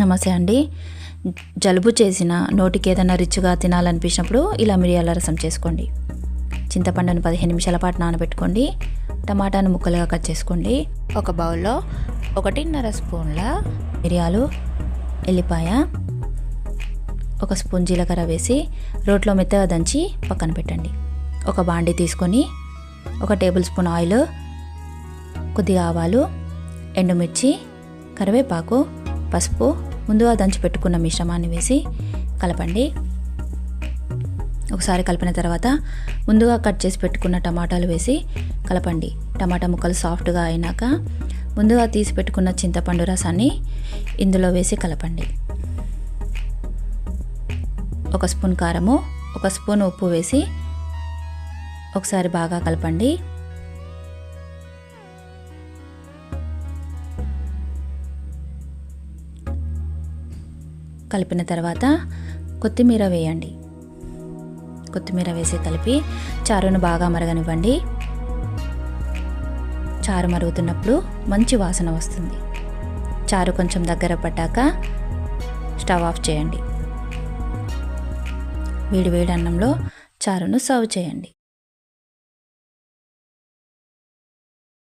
నమస్తే అండి. జలుబు చేసిన, నోటికి ఏదైనా రిచ్గా తినాలనిపించినప్పుడు ఇలా మిరియాల రసం చేసుకోండి. చింతపండును 15 నిమిషాల పాటు నానబెట్టుకోండి. టమాటాను ముక్కలుగా కట్ చేసుకోండి. ఒక బౌల్లో 1.5 స్పూన్ల మిరియాలు, ఎల్లిపాయ, 1 స్పూన్ జీలకర్ర వేసి రోట్లో మెత్తగా దంచి పక్కన పెట్టండి. ఒక బాండి తీసుకొని 1 టేబుల్ స్పూన్ ఆయిల్, కొద్దిగా ఆవాలు, ఎండుమిర్చి, కరివేపాకు, పసుపు, ముందుగా దంచి పెట్టుకున్న మిశ్రమాన్ని వేసి కలపండి. ఒకసారి కలిపిన తర్వాత ముందుగా కట్ చేసి పెట్టుకున్న టమాటాలు వేసి కలపండి. టమాటా ముక్కలు సాఫ్ట్గా అయినాక ముందుగా తీసి పెట్టుకున్న చింతపండు రసాన్ని ఇందులో వేసి కలపండి. 1 స్పూన్ కారము, 1 స్పూన్ ఉప్పు వేసి ఒకసారి బాగా కలపండి. కలిపిన తర్వాత కొత్తిమీర వేయండి. కొత్తిమీర వేసి కలిపి చారును బాగా మరగనివ్వండి. చారు మరుగుతున్నప్పుడు మంచి వాసన వస్తుంది. చారు కొంచెం దగ్గర పడ్డాక స్టవ్ ఆఫ్ చేయండి. వేడి వేడి అన్నంలో చారును సర్వ్ చేయండి.